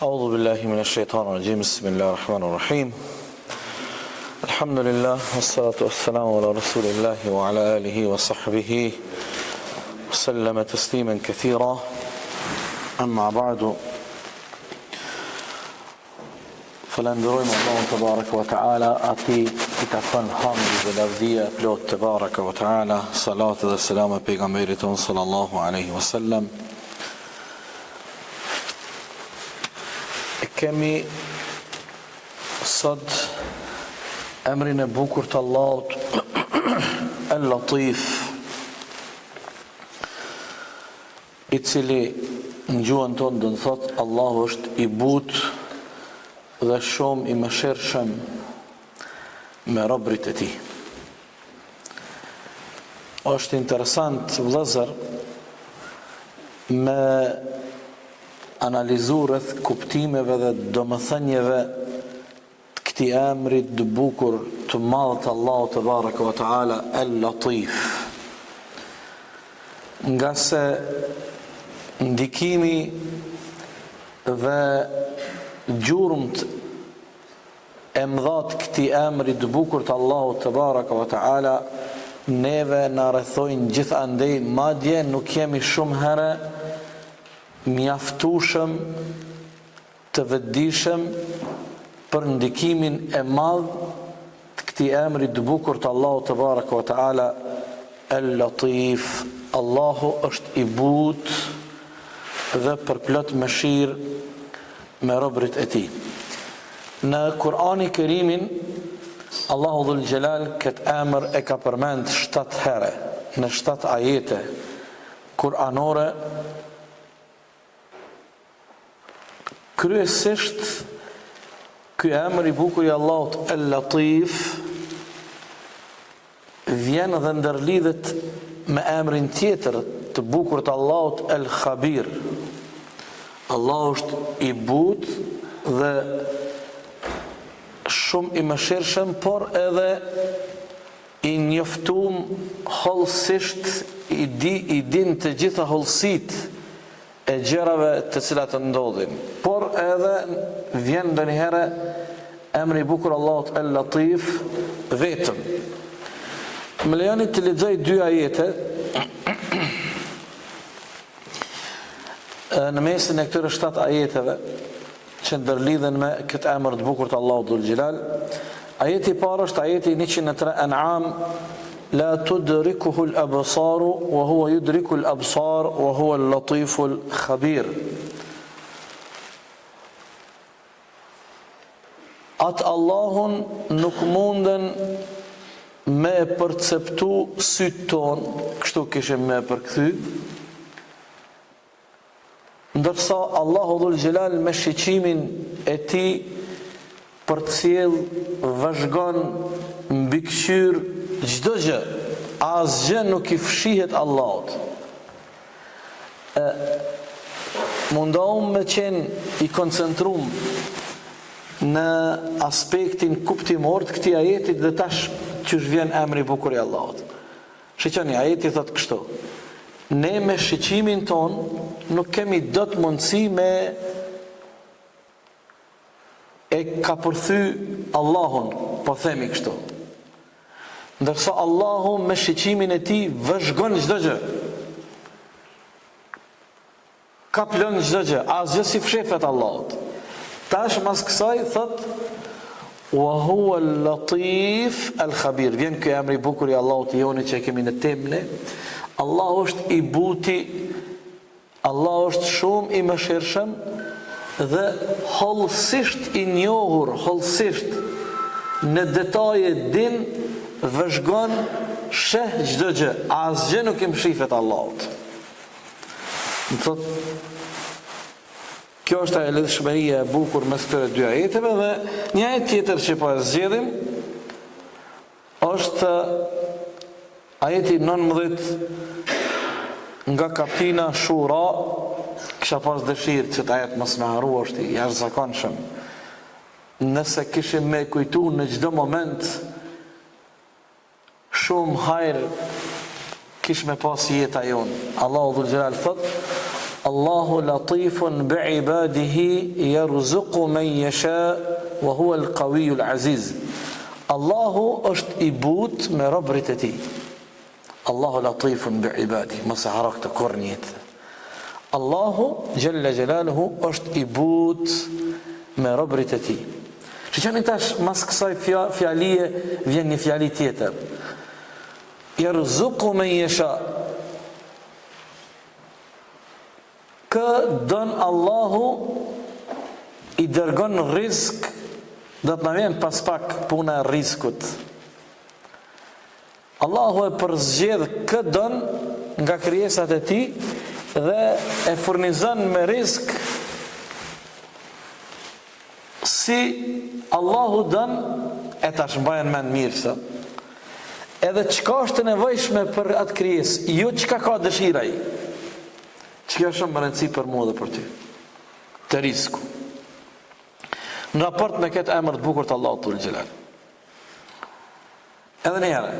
أعوذ بالله من الشيطان الرجيم بسم الله الرحمن الرحيم الحمد لله والصلاة والسلام على رسول الله وعلى آله وصحبه وسلم تسليما كثيرا أما بعد فلندرojmë Allahun تبارك وتعالى ati I ka thënë hamdi dhe lavdia plot تبارك وتعالى salat dhe selam e pejgamberit ton sallallahu alaihi wasallam. Kemi sot emrin e bukur të Allahut El-Latif, I cili në gjuhën tonë do të thotë Allahu është I butë dhe shumë I mëshirshëm me robërit e tij. Është interesant vëllezër me analizu rreth kuptimeve dhe domethënieve të këtij emri të bukur të madh të Allahut te baraka wa taala El-Latif. Nga se ndikimi dhe gjurmët e mëdha të këtij emri të bukur të Allahut te baraka wa taala neve na rrethojnë gjithandej, madje nuk jemi shumë herë mjaftueshëm të vetëdijshëm për ndikimin e madh të këtij emri të bukur të Allahut te baraka wa taala El-Latif. Allahu është I butë dhe përplot mëshirë me robërit e tij. Në Kur'anin e Kerimin Allahu Dhul Jalal këtë emër e ka përmend 7 herë në 7 ajete kuranore. Kryesisht ky emër I bukur I Allahut El-Latif vjen dhe ndërlidhet me emrin tjetër të bukur të Allahut El-Khabir. Allahu është I butë dhe shumë I mëshirshëm, por edhe I njoftuar hollësisht I din të gjitha hollësitë e gjërave të cilat ndodhin. Por edhe vjen ndonjëherë emri I bukur Allahut El-Latif vetëm. Më lejoni të lexoj 2 ajete në mesin e këtyre 7 ajeteve që ndërlidhen me këtë emër të bukur të Allahut Dhul Jalal. Ajeti I parë është ajeti 103 An'am, la tudrikuhu al-absaru wa huwa yudriku al-absar wa huwa al-latifu al-khabir. Atë Allahun nuk munden me perceptu sytë ton, kështu kishim me përkthy, ndërsa Allahu Dhul Jalal me shiqimin e tij përcjell vëzhgon mbikëqyr çdo gjë, asgjë nuk I fshihet Allahut. Mundohem me qenë I koncentruar në aspektin kuptimor të këtij ajeti dhe tash ç'është vjen emri I bukur I Allahut. Shiqoni, ajeti thotë kështu: ne me shiqimin ton nuk kemi dot mundësi me e ka përthy Allahun, po themi kështu. Ndërsa Allahu me shiqimin e tij vëzhgon çdo gjë. Ka plon çdo gjë, asgjë si fshefet Allahut. Tash mas kësaj thot wa huwa al-latif al-khabir. Vjen ky emri I bukur I Allahut joni që kemi në temne. Allahu është I buti, Allahu është shumë I mëshirshëm dhe hollësisht I njohur, hollësisht në detaje din, vëzhgon, sheh çdo gjë, asgjë nuk I mshifet Allahut. Më thot, kjo është ajo lidhshmëria e bukur mes këtyre 2 ajeteve dhe një ajet tjetër që po e zgjedhim është ajeti 19 nga kaptina Shura. Kisha pas dëshirë që të ajet mos më harru, është I jashtëzakonshëm. Nëse kishim me kujtu në çdo moment shumë hajër kish me pas jeta jonë. Allahu Dhul Jalal thot Allahu latifun bi'ibadihi yarzuqu man yasha wa huwa al-qawiyyu al-aziz. Allahu është i but me robërit e tij. Allahu latifun bi'ibadihi, mos e harro këtë kur një jetë. Allahu Jalla Jalaluhu është i but me robërit e tij. Shikoni tash mas kësaj fjalie vjen një fjali tjetër. Yarzuqu man yasha. Kë don Allahu i dërgon rizk, do të na vjen pas pak puna e rizkut. Allahu e përzgjedh kë don nga krijesat e tij dhe e furnizon me rizk si Allahu don, e tash mbajen mend mirë se edhe çka është e nevojshme për atë krijesë, jo çka ka dëshira ai. Çka është më rëndësi për mua dhe për ty? Të rizku. Në raport me këtë emër të bukur të Allahut Dhul Xhelal. Edhe një herë,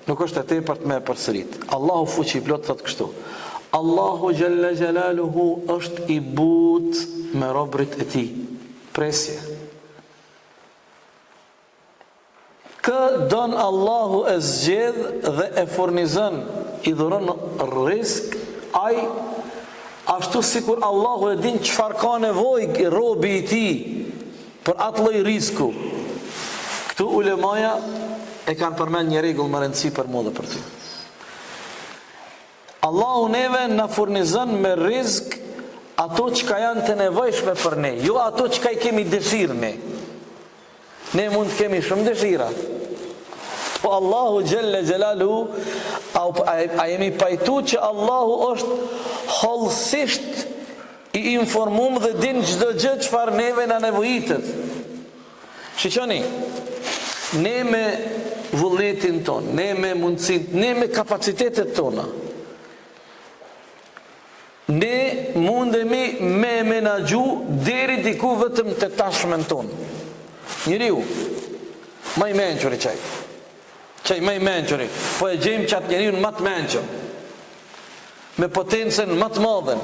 nuk është e tepërt me përsërit. Allahu fuqi i plot thotë kështu. Allahu Jalla Jalaluhu është i but me robërit e tij. Presje. Kë don Allahu e zgjedh dhe e furnizon, i dhuron rizk, ai ashtu sikur Allahu e din çfarë ka nevojë robi i tij për atë lloj rizku. Këtu ulemaja e kanë përmend një rregull më rëndësi për mua dhe për ty. Allahu neve na furnizon me rizk ato çka janë të nevojshme për ne, jo ato çka i kemi dëshirë ne. Ne mund të kemi shumë dëshira. Po Allahu Jalla Jalaluhu, a jemi pajtu që Allahu është hollësisht i informum dhe din çdo gjë çfarë neve na nevojitet. Shiqoni, ne me vullnetin ton, ne me mundësinë, ne me kapacitetet tona, ne mundemi me menaxhu deri diku vetëm te tashmen ton. Njeriu më i mençur i çaj. Çaj më i mençur, po e gjejmë çat njeriu më të mençur, me potencën më të madhe.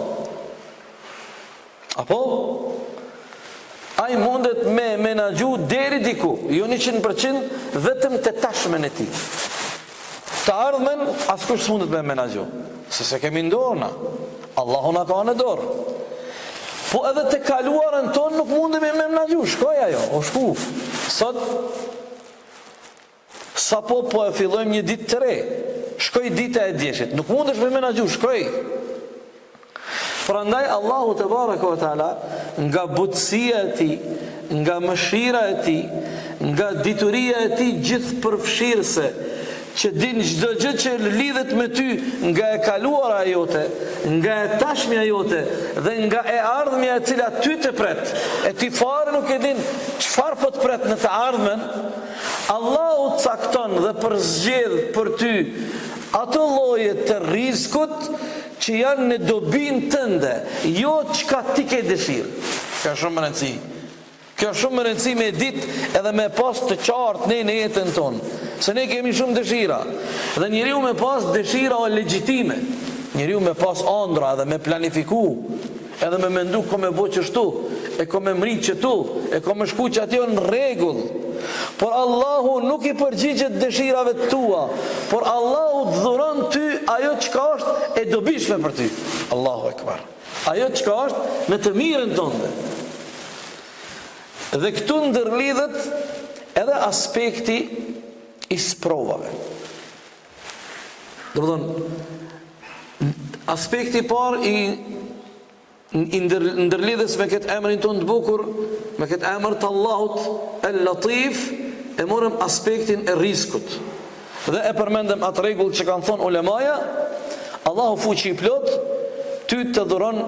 Apo ai mundet me menaxhu deri diku, jo 100%, vetëm te tashmen e tij. Të ardhmen askush s'mundet me menaxhu, se kemi në dorë na. Allahu na ka në dorë. Po edhe te kaluarën tonë nuk mundemi me menaxhu, shkoj ajo, o shku. Sot sapo po e fillojmë një ditë të re. Shkoj dita e djeshit, nuk mundesh me menaxhu, shkoj. Prandaj Allahu te baraka ve taala nga butësia e tij, nga mëshira e tij, nga dituria e tij gjithëpërfshirëse, që din çdo gjë që lidhet me ty, nga e kaluara jote, nga e tashmja jote dhe nga e ardhmja e cila ty të pret, e ti fare nuk e din çfarë po të pret në të ardhmen, Allahu cakton dhe përzgjedh për ty ato lloje të rizkut që janë në dobinë tënde, jo çka ti ke dëshirë. Kjo është shumë rëndësi. Kjo është shumë rëndësi me ditë edhe me pas të qartë ne në jetën tonë. Se ne kemi shumë dëshira. Dhe njeriu me pas dëshira o legjitime. Njeriu me pas ëndra edhe me planifiku, edhe me mendu ko me bo qështu, e ko me mri qëtu, e ko me shku që atjo në regull. Por Allahu nuk i përgjigjet dëshirave të tua, por Allahu të dhuron ty ajo qka është e dobishme për ty. Allahu ekbar. Ajo qka është në të mirën tënde. Dhe këtu ndërlidhet edhe aspekti i sprovave. Do të thonë, aspekti par i ndërlidhes me këtë emrin tonë të bukur, me këtë emër të Allahut El-Latif, e morëm aspektin e rizkut. Dhe e përmendëm atë rregull që kanë thonë ulemaja, Allahu fuqi i plot, ty të dhuron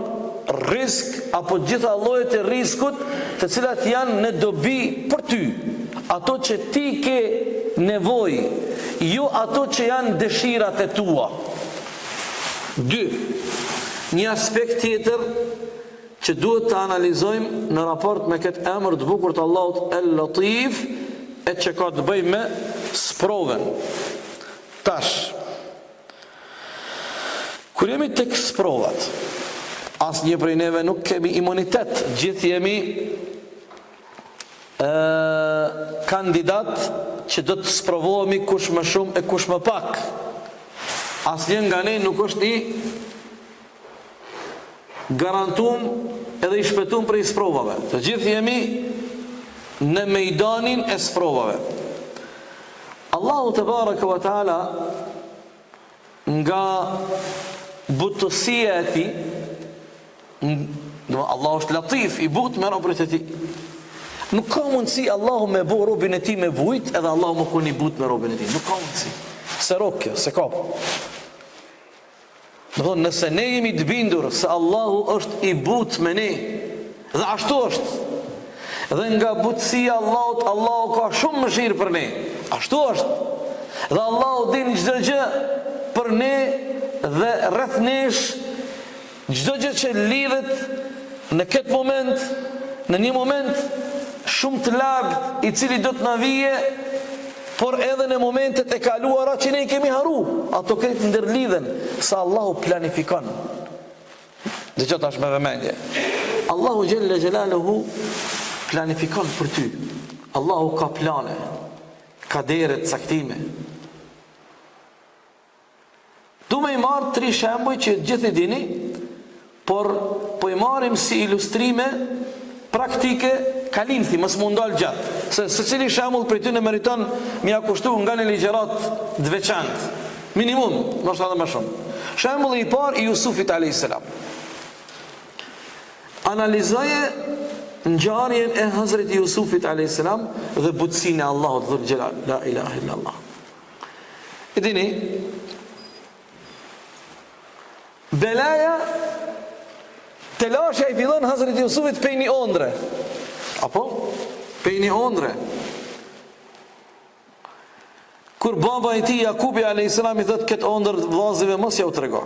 rizk apo gjitha llojet e rizkut, të cilat janë në dobi për ty, ato që ti ke nevojë, jo ato që janë dëshirat e tua. 2. Një aspekt tjetër që duhet të analizojmë në raport me këtë emër të bukur të Allahut El-Latif, e që ka të bëjë me sprovën. Tash, kur jemi tek sprovat, Asnjë prej neve nuk kemi imunitet, gjithë jemi kandidat që do të sprovohemi kush më shumë e kush më pak. Asnjë nga ne nuk është i garantuar edhe i shpëtuar prej sprovave. Të gjithë jemi në mejdanin e sprovave. Allahu te baraka wa taala nga butësia e tij, Allahu është latif, i butë me robërit e tij. Nuk ka mundësi Allahu me bo robin e tij me vujt edhe Allahu më koni but me robin e tij. Nuk ka mundësi. Se rokja, se ka. Nëse ne jemi të bindur se Allahu është i but me ne, dhe ashtu është, dhe nga butësia Allahut, Allahu ka shumë mëshirë për ne, ashtu është, dhe Allahu din çdo gjë për ne dhe rreth nesh, çdo gjë që lidhet në këtë moment, në një moment shumë të largët i cili do të na vije, por edhe në momentet e kaluara që ne i kemi haru, ato këtë ndërlidhen, sa Allahu planifikon. Dhe që tash me vëmendje, Allahu Gjelle Gjelaluhu planifikon për ty. Allahu ka plane, ka deret caktime. Du me i marë 3 shembuj që gjithë i dini, por po i marim si ilustrime praktike kalimthi, mos mundal gjatë. Se cili shembull për ty në meriton mja kushtu nga një ligjerat të veçantë. Minimum, nështë edhe më shumë. Shembulli i parë i Jusufit a.s. Analizoje ngjarjen e Hazreti Jusufit a.s. dhe butësinë e Allahut dhul Gjelal. La ilaha illallah. E dini, belaja telasha i fillon Hazreti Jusufit pej një ondre. Apo? Pej një ondre. Kur baba i tij Jakubi a.s. i thot këtë ondër vllazëve mos ja u trego.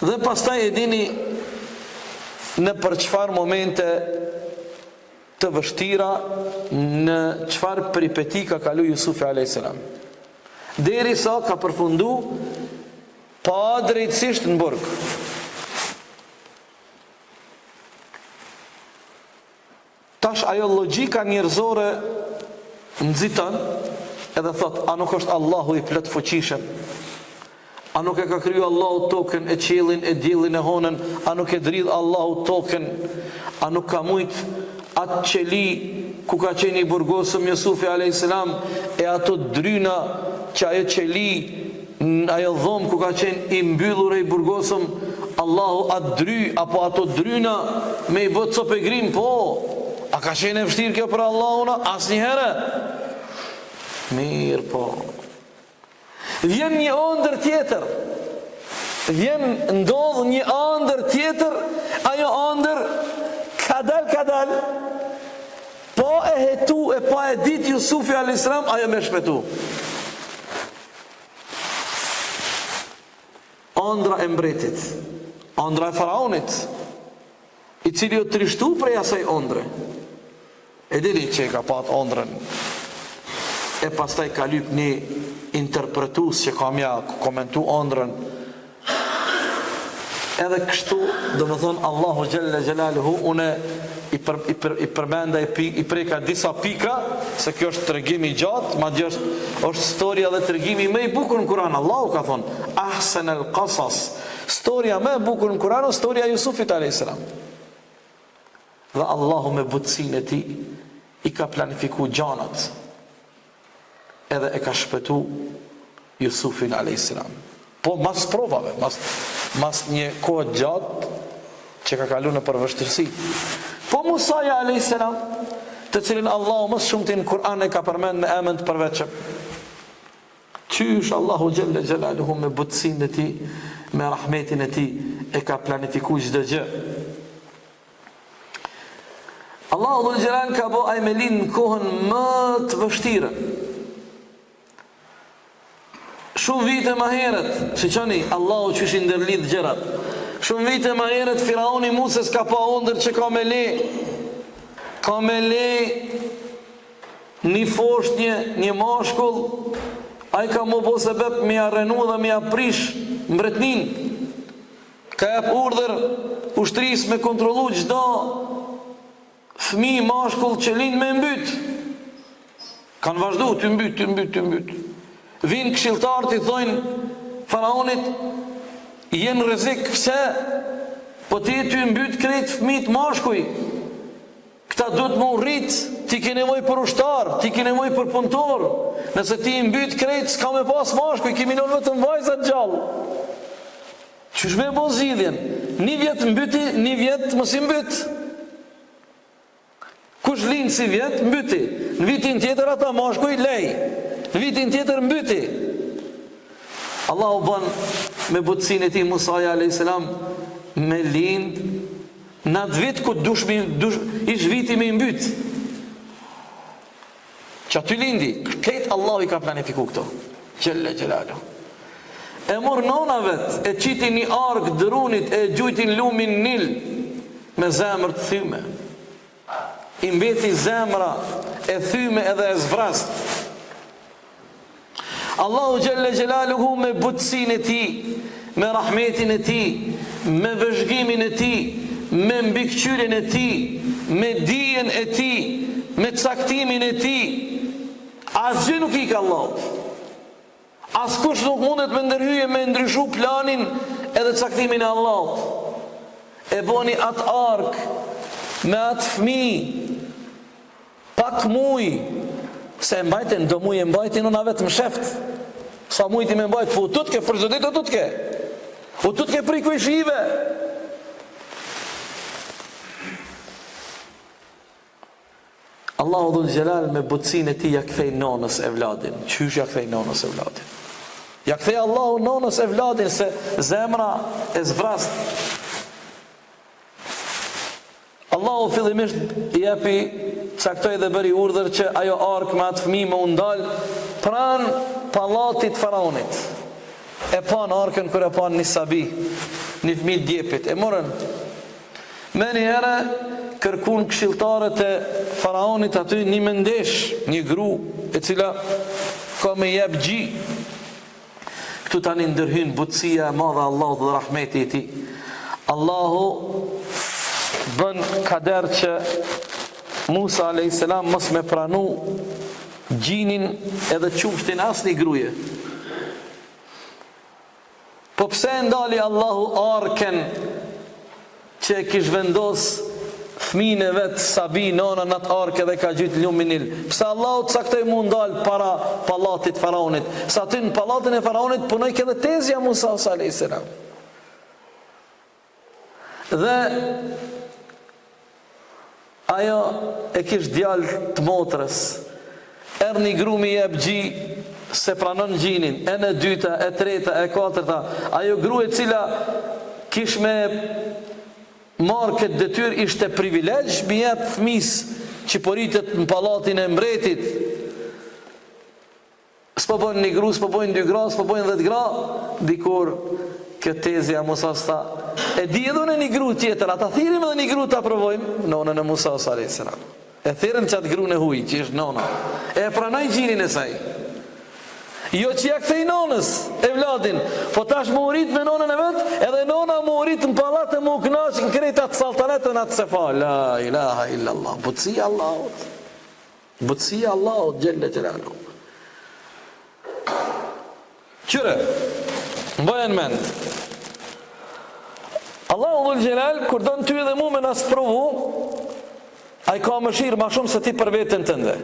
Dhe pastaj e dini në për çfarë momente të vështira, në çfarë peripeti ka kalu Jusufi a.s. Derisa ka përfundu pa drejtësisht në burg. Tash ajo logjika njerëzore nxiton edhe thot, a nuk është Allahu i plot fuqishëm? A nuk e ka kriju Allahu tokën, e qiellin, e diellin, e honën? A nuk e dridh Allahu tokën? A nuk ka mujt atë qeli ku ka qenë i burgosëm Jusufi a.s. e ato dryna që ajo qeli, ajo dhomë ku ka qenë i mbyllur e i burgosëm, Allahu atë dry, apo ato dryna me i bëtë copë e grim? Po, a ka qenë e vështirë kjo për Allahuna? Asnjëherë. Mirë po. Vjen një ëndër tjetër. Ndodh një ëndër tjetër, ajo ëndër kadal, po e hetu e pa e dit Jusufi a.s. ajo me shpetu. Ëndra e mbretit, ëndra e faraonit, i cili o trishtu prej asaj ëndre. E dini që ka pat ëndrën, e pastaj ka lyp një interpretus që ka mja komentu ëndrën. Edhe kështu, do më thonë Allahu Gjelle Gjelaluhu, une i përmenda i preka disa pika, se kjo është tregimi gjatë, ma gjë është storia dhe tregimi me i bukur në Kur'an. Allahu ka thonë, ahsen el qasas, storia me bukur në Kur'an, storia Jusufit a.s. Dhe Allahu me butësinë e tij i ka planifiku gjanat, edhe e ka shpëtu Jusufin a.s. Po mas provave, mas një kohë gjatë që ka kalu në përvështërsi. Po Musaja a.s. të cilin Allahu mësë shumë të në Kur'an e ka përmend me emën të përveqëm. Qysh Allahu Gjelle Gjelaluhu me butësinë e tij, me rahmetin e tij e ka planifiku çdo gjë. Allahu Dhul Gjelal ka bo Ajmelin në kohën më të vështirë. Shumë vite më herët, shiqoni, Allahu që shi ndërlidh gjërat. Shumë vite më herët, Firauni Muses ka pa ëndër që ka me le një foshnje, një mashkull, a i ka më bo sebeb me arrenu dhe me aprish mbretnin, ka jep urdhër ushtrisë me kontrollu çdo fëmijë mashkull që lind me mbyt. Kanë vazhdu të mbyt. Vinë këshilltarët i thojnë faraonit, jenë rrezik, pse? Po ti mbyt krejt fëmijët mashkuj. Këta duhet më rrit, ti ke nevojë për ushtar, ti ke nevojë për punëtor. Nëse ti mbyt krejt, s'ka me pas mashkuj, kemi lënë vetëm vajzat gjallë. Qysh me bo zgjidhjen? Një vjet mbyti, një vjet mos i mbyt. Kush lind si vjet, mbyti. Në vitin tjetër ata mashkuj lej. Në vitin tjetër mbyti. Allahu bën me butësinë e tij Musa alayhis salam me lind në atë vit ku ish viti me mbyt. Që aty lindi, këtë Allahu i ka planifiku këto. Gjelle gjelalu. E mor nona vet, e qitin një ark dërunit, e gjujtin lumin Nil me zemër të thyme. I mbeti zemra e thyme edhe e zvrast. Allahu gjelle gjelaluhu me butësin e ti, me rahmetin e ti, me vëzhgimin e ti, me mbikëqyrjen e ti, me dijen e ti, me caktimin e ti, asgjë nuk i ka Allahu. Askush nuk mundet me ndërhyje me ndryshu planin edhe caktimin e Allahut. E boni atë ark me atë fëmijë pak muj, se e mbajten, do muj e mbajtin unë vetëm sheft. Sa mujti me mbajt, po tutke, për zëdit o tutke. O tutke për i kuj shive. Allahu dhul gjelal me butësin e ti ja kthej nonës e vladin. Qysh ja kthej nonës e vladin? Ja kthej Allahu nonës e vladin, se zemra e zvrast. Allahu fillimisht i jepi, caktoi dhe bëri urdhër që ajo ark me atë fëmijë më undal pranë pallatit faraonit. E pan arkën kur e pan një sabi, një fëmijë djepit. E morën. Me një herë kërkun këshilltarët e faraonit aty një mendesh, një gru e cila ka me jep gji. Këtu tani ndërhyn butësia e madhe Allahu dhe rahmeti i tij. Allahu bën kader që Musa a.s. mos me pranu gjinin edhe qumshtin asni gruje. Po pse ndali Allahu arken që kish vendos fëmijën e vet Sabi nona në atë ark edhe ka gjyt lumin Nil? Pse Allahu caktoi mu ndal para pallatit faraonit? Sa aty në pallatin e faraonit punoi edhe tezja Musa a.s. Dhe ajo e kish djalë të motrës. Erë një gru mi jep gji se pranon gjinin. E në dyta, e treta, e katërta. Ajo gru e cila kish me marrë këtë detyr ishte privilegj, mi jep fëmis që poritet në pallatin e mbretit. S'po bojnë një gru, s'po bojnë 2 gra, s'po bojnë 10 gra. Dikur këtë tezja Musa sta e di edhe në një gru tjetër, ata thirim edhe një gru të aprovojmë, nonën e Musa a.s. E thirën qatë gru në huj, që ishtë nona. E pranoj gjinin e saj. Jo që ja kthej nonës e vladin, po tash më urit me nonën e vetë, edhe nona më urit në palat e më uknash në krejt atë saltanetën atë sefa. La ilaha illallah. Butësia Allahut. Butësia Allahut, gjelle gjelalu. Qyre, mbëjen mend. Allahu dhul gjelal, kur do në ty edhe mu me nësë provu, a i ka mëshirë ma shumë se ti për vetën tënde.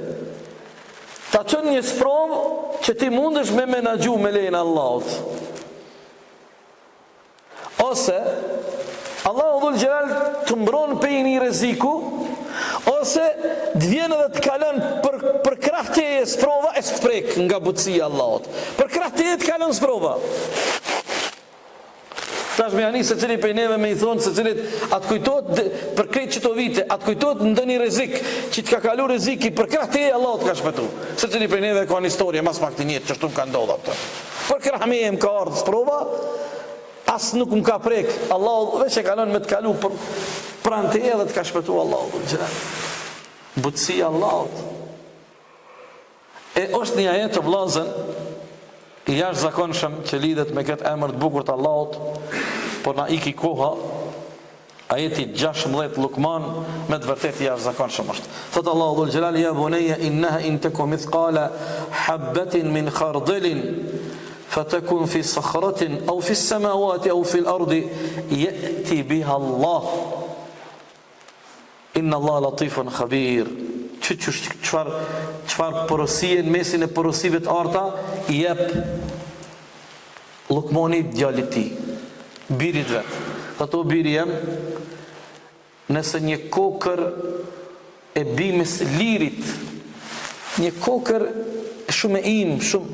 Ta qënë një sprovë që ti mundesh me menagju me lejnë Allahut. Ose, Allahu dhul gjelal të mbron për një reziku, ose të vjen edhe të kalën për krahëteje sprova e së prek nga butësia Allahut. Për krahëteje të kalën sprova. Tash me ani se cili për neve me i thonë se cilit atë kujtot për krejt qëto vite, atë kujtot në ndë një rezik që të ka kalu reziki për krah të e Allah të ka shpetu. Se cili për neve ka një historie mas pak të njetë që shtu më ka ndodha pëtë. Për krah me e më ka ardhë sprova, asë nuk më ka prek. Allah veç e kalon me të kalu për pranë të e dhe të ka shpetu Allah. Butësia Allah. E është një ajet të vlazën i jashtëzakonshëm që lidhet me këtë emër të bukur të Allahut, por na iki koha. Ajeti 16 Lukman me të vërtetë jashtëzakonshëm është. Thot Allahu dhul Jalal: ya bunayya innaha in takum mithqala habatin min khardalin fatakun fi sakhratin aw fi as-samawati aw fi al-ardi ya'ti biha Allah. Inna Allah latifun khabir. Çfarë porosie në mesin e porosive të arta i jep Lukmani djalit të tij, birit vet. Ato biri jam, nëse një kokër e bimës lirit, një kokër shumë e im, shumë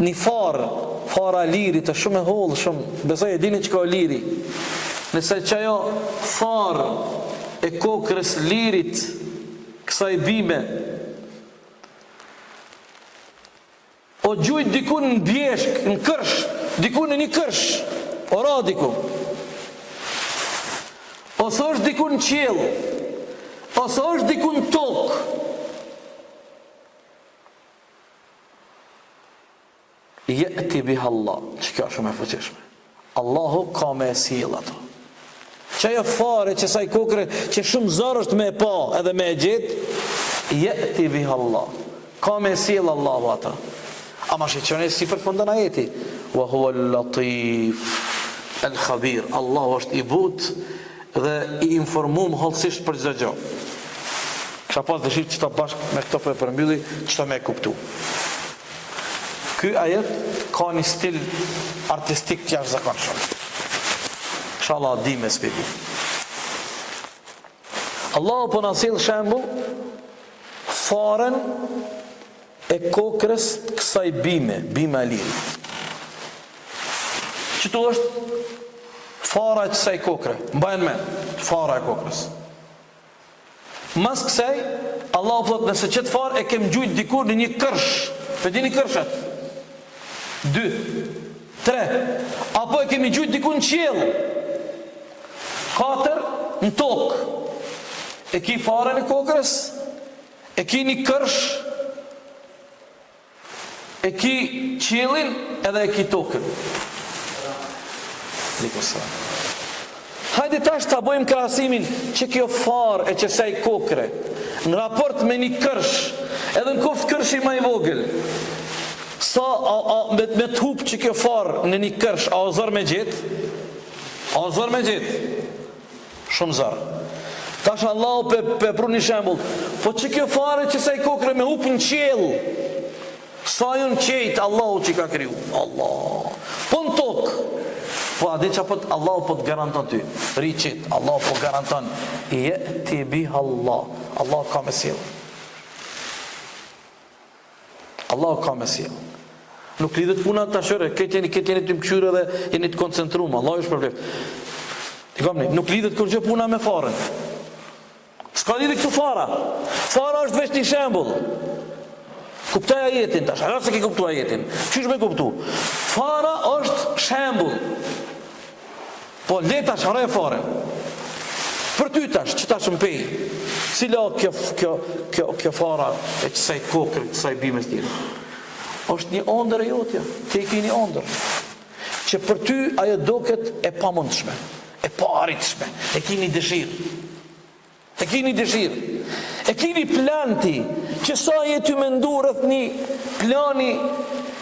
një fara lirit, është shumë e hollë, shumë, besoj e dini që ka liri. Nëse që ajo farë e kokërës lirit, kësaj bime, o gjujt dikun në bjeshk, në kërsh, dikun në një kërsh, ora dikun, ose është dikun në qiell, ose është dikun në tokë. Ya'ti biha Allah. Që kjo është shumë e fuqishme. Allahu ka me sjell ato. Që ajo fare që saj kokre që shumë zor është me pa edhe me gjet, ya'ti biha Allah. Ka me sjell Allahu ato. Ama shqeqone si përfundon ajeti. Wa huwa al-latif al-khabir. Allahu është i butë dhe i informum hollësisht për çdo gjë. Kisha pas dëshirë që ta bashkë me këto për përmbylli, që ta me kuptu. Ky ajet ka një stil artistik të jashtëzakonshëm. Inshallah di me spjegim. Allahu po na sjell shembull faren e kokrës kësaj bime e lirë. Qëtu është fara e kësaj kokre, mbajnë me, fara e kokrës. Mas kësaj, Allah thot nëse qëtë farë e kem gjujt dikur në një kërsh, për dini kërshët, 2, 3, apo e kemi gjujt dikur në qiell, 4, në tokë, e ki farën e kokrës, e ki një kërsh, e ki qiellin edhe e ki tokën. Hajde tash ta bëjmë krahasimin që kjo farë e qësaj kokre në raport me një kërsh, edhe në kuft kërshi ma i vogël, sa me të hup që kjo farë në një kërsh, a o zër me gjithë? A o zër me gjithë? Shumë zër. Tash Allah pe pru një shembull, po që kjo farë e qësaj kokre me hup në qiell, sa ju në qejtë Allahu që ka kriju? Allah. Po në tokë, po a di që Allah po të garanton ty, rriqit, Allah po garanton, ya'ti biha Allah. Allah ka me sjell. Allah ka me sjell. Nuk lidhet puna të ashore, këtë jeni të mkëshyre dhe jeni të koncentrume, Allah është problem. Nuk lidhet kërgjë puna me farën. S'ka lidhe këtu fara. Fara është veç një shembull. Kuptaj ajetin tash, a se ki kuptu ajetin. Qysh me kuptu? Fara është shembull. Po leta share fare. Për ty tash, që tash më pej, cila kjo fara e qësaj kokër, qësaj bimes tjere. është një ondër e jotja, te i ki një ondër, që për ty ajo doket e pamundshme, e paritshme, e ki një dëshirë. E ki një dëshirë. E ki një planti, që sa je ty mendu rreth një plani,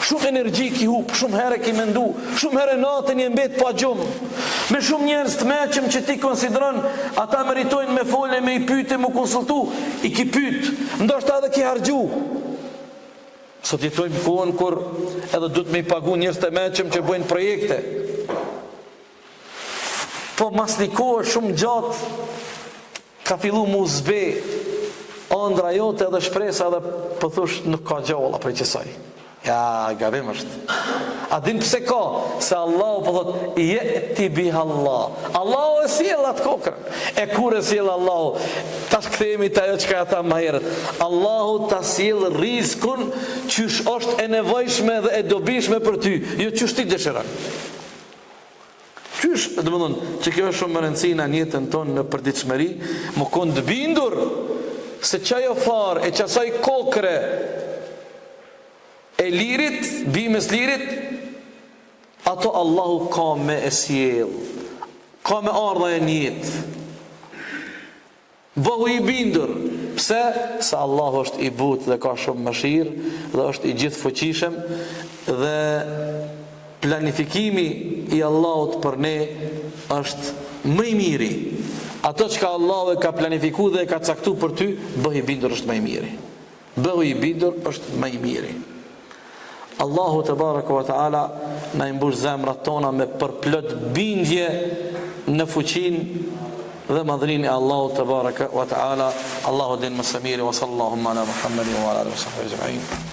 shumë energji ki hup, shumë herë ki mendu, shumë herë natën je mbet pa gjumë, me shumë njerëz të meqëm që ti konsideron, ata meritojnë me fole, me i pyte, me konsultu, i ki pyt, ndoshta edhe ki hargju. Sot jetojmë kohën kur edhe du të me i pagu njerëz të meqëm që bëjnë projekte. Po mas një kohë shumë gjatë, ka fillu mu zbe ëndra jote edhe shpresa edhe pëthush nuk ka gjalla për qësaj. Ja, gabim është. A din pëse ka? Se Allah po thot, ya'ti biha Allah. Allah e sjell atë kokën. E kur e sjell Allah? Tash kthehemi te ajo çka ja tham më herët. Allahu ta sjell rizikun qysh është e nevojshme dhe e dobishme për ty, jo qysh ti dëshiron. Qysh, do të thonë, që kjo është shumë më rëndësishme në jetën tonë në përditshmëri, më kon të bindur se çajo far e çasaj kokre e lirit, bimës lirit, ato Allahu ka me e sjell, ka me ardha e njetë. Bëhu i bindur. Pse? Se Allahu është i butë dhe ka shumë mëshirë dhe është i gjithë fuqishëm, dhe planifikimi i Allahut për ne është më i miri. Ato që ka Allahu e ka planifiku dhe e ka caktu për ty, bëhu i bindur është më i miri. Bëhu i bindur është më i miri. Allahu te baraka wa taala na imbush zemrat tona me përplot bindje në fuqinë dhe madhrinë e Allahut te baraka wa taala. Allahu din më së miri, wa sallallahu ala Muhammedin wa ala alihi wa sahbihi ajma'in.